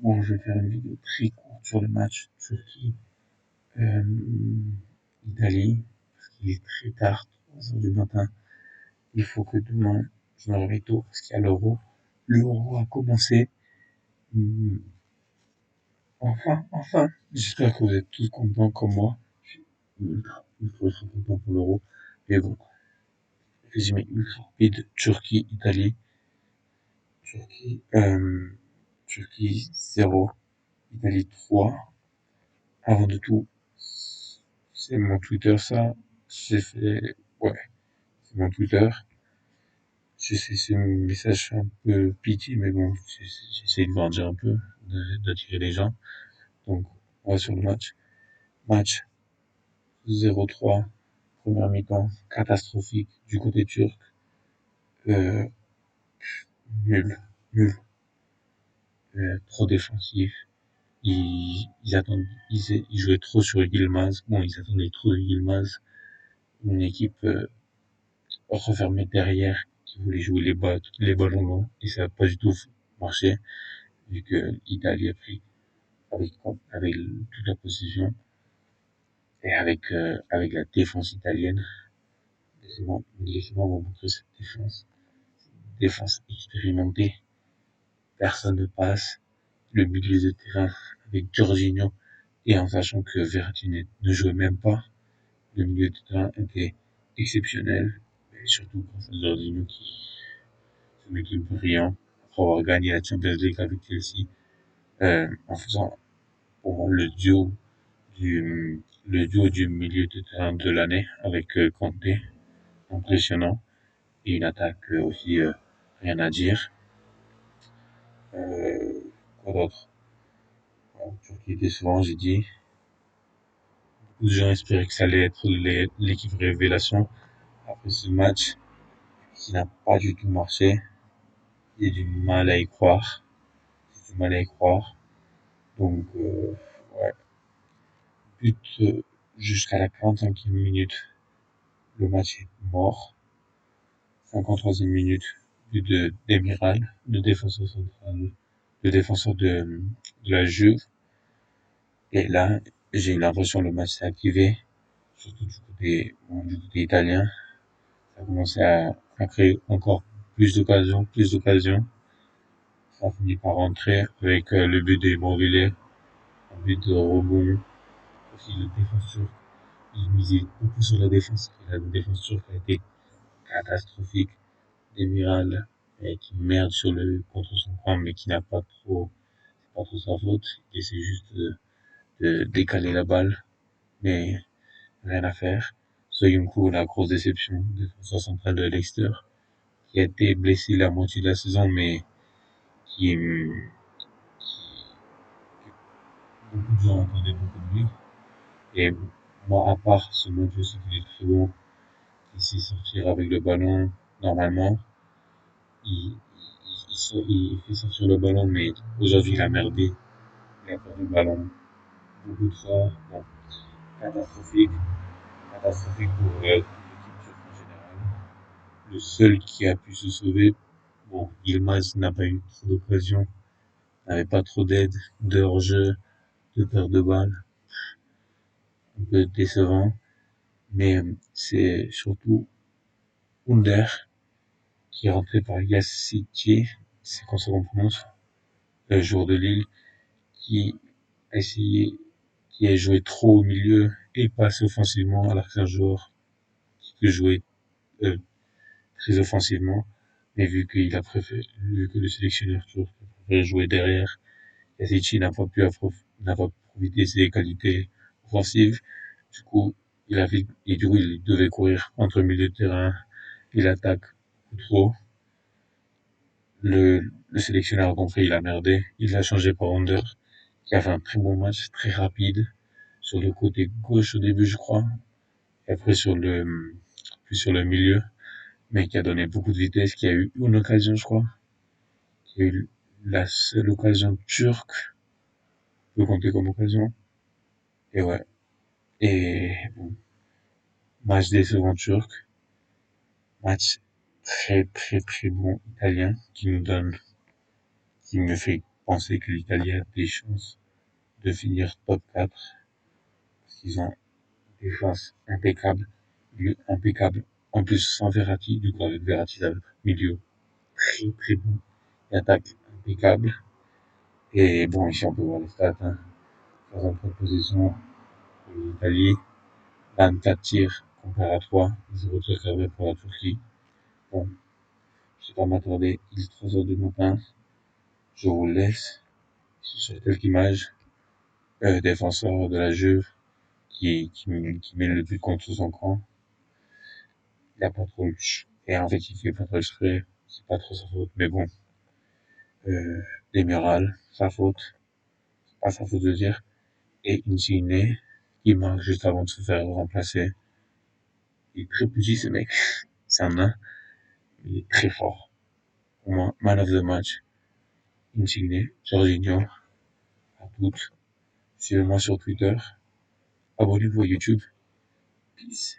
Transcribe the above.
Bon, je vais faire une vidéo très courte sur le match Turquie euh, Italie, parce qu'il est très tard, 3 heures du matin. Il faut que demain je me réveille tôt parce qu'il y a l'Euro. L'Euro a commencé. Hum, enfin. J'espère que vous êtes tous contents comme moi. Je suis ultra content pour l'Euro. Mais bon, résumé ultra rapide. Turquie, Italie. Turquie, Turquie 0, Italie 3. Avant de tout, c'est mon Twitter ça. J'ai fait, ouais, c'est mon Twitter. Je sais, c'est un message un peu pitié, mais bon, j'essaie de grandir un peu, d'attirer les gens. Donc, on va sur le match. Match 0-3, première mi-temps, catastrophique du côté turc. Euh, nul, nul, trop défensif. Ils jouaient trop sur Yilmaz. Bon, ils attendaient trop de Yilmaz. Une équipe refermée derrière qui voulait jouer les ballons longs. Et ça n'a pas du tout marché, vu que l'Italie a pris avec toute la possession et avec la défense italienne. Laissez-moi vous montrer cette défense. Défense expérimentée. Personne ne passe. Le milieu de terrain avec Jorginho et en sachant que Verratti ne jouait même pas. Le milieu de terrain était exceptionnel, et surtout grâce à Jorginho ce mec est brillant, après avoir gagné la Champions League avec Chelsea, en faisant pour moi le duo du milieu de terrain de l'année avec Kanté, impressionnant, et une attaque aussi rien à dire. Euh, quoi d'autre? Turquie décevant, j'ai dit. Beaucoup de gens espéraient que ça allait être l'équipe révélation après ce match qui n'a pas du tout marché. J'ai du mal à y croire. J'ai du mal à y croire. Donc, ouais. But jusqu'à la 45e minute, le match est mort. 53e minute, but de Demiral, le défenseur central, le défenseur de la Juve. Et là, j'ai eu l'impression que le match s'est activé, surtout du côté italien. Ça a commencé à créer encore plus d'occasions. Ça a fini par rentrer avec le but d'Immobilier, un but de rebond. Aussi, le défenseur, il misait beaucoup sur la défense. Et la défense turque a été catastrophique. Demiral, qui merde contre son camp, mais qui n'a pas trop, c'est pas trop sa faute. Il essaie juste de décaler la balle, mais rien à faire. Soyuncu, la grosse déception, défenseur central de Leicester, qui a été blessé la moitié de la saison, mais qui, beaucoup de gens attendaient beaucoup de lui. Et moi, à part ce match, je sais qu'il est très bon, qu'il sait sortir avec le ballon, normalement. Il fait sortir le ballon, mais aujourd'hui, il a merdé. Il a perdu le ballon beaucoup de fois. Bon, catastrophique. Catastrophique pour l'équipe turque en général. Le seul qui a pu se sauver, bon, Yilmaz n'a pas eu trop d'occasions, n'avait pas trop d'aide, de hors-jeu, de perte de balle, un peu décevant. Mais c'est surtout Under qui est rentré par Yassiti, c'est comme ça qu'on prononce, le joueur de Lille, qui a essayé, qui a joué trop au milieu et pas assez offensivement, alors que c'est un joueur qui peut jouer euh, très offensivement. Mais vu que le sélectionneur turc a préféré jouer derrière, Yazici n'a pas profité de ses qualités offensives. Du coup, il devait courir entre le milieu de terrain et l'attaque trop. Le sélectionneur a compris, il a merdé. Il l'a changé par Under, qui a fait un très bon match, très rapide, sur le côté gauche au début, je crois, et après plus sur le milieu, mais qui a donné beaucoup de vitesse, qui a eu une occasion, je crois, qui a eu la seule occasion turque, peut compter comme occasion, et ouais. Et bon, match décevant turc, match très bon italien, qui me fait penser que l'Italie a des chances de finir top 4 parce qu'ils ont des chances impeccables, impeccables. En plus, sans Verratti, du coup, avec Verratti dans le milieu, très très bon, et attaque impeccable. Et bon, ici, on peut voir les stats, hein. 63 possessions pour l'Italie, 24 tirs comparé à 3, 0 tir cadré pour la Turquie. Bon, je vais pas m'attarder, il est 3 heures du matin, je vous laisse sur quelques images, défenseur de la Juve, qui met le but contre son camp. Il a pas trop le et en fait, il fait pas trop exprès, c'est pas trop sa faute, mais bon, Demiral, sa faute, c'est pas sa faute de dire, et Insigne, qui marque juste avant de se faire remplacer. Il est très petit, ce mec, c'est un nain, mais il est très fort. Pour moi, man of the match, Insigne, Jorginho, à toutes. Suivez-moi sur Twitter, abonnez-vous à YouTube. Peace.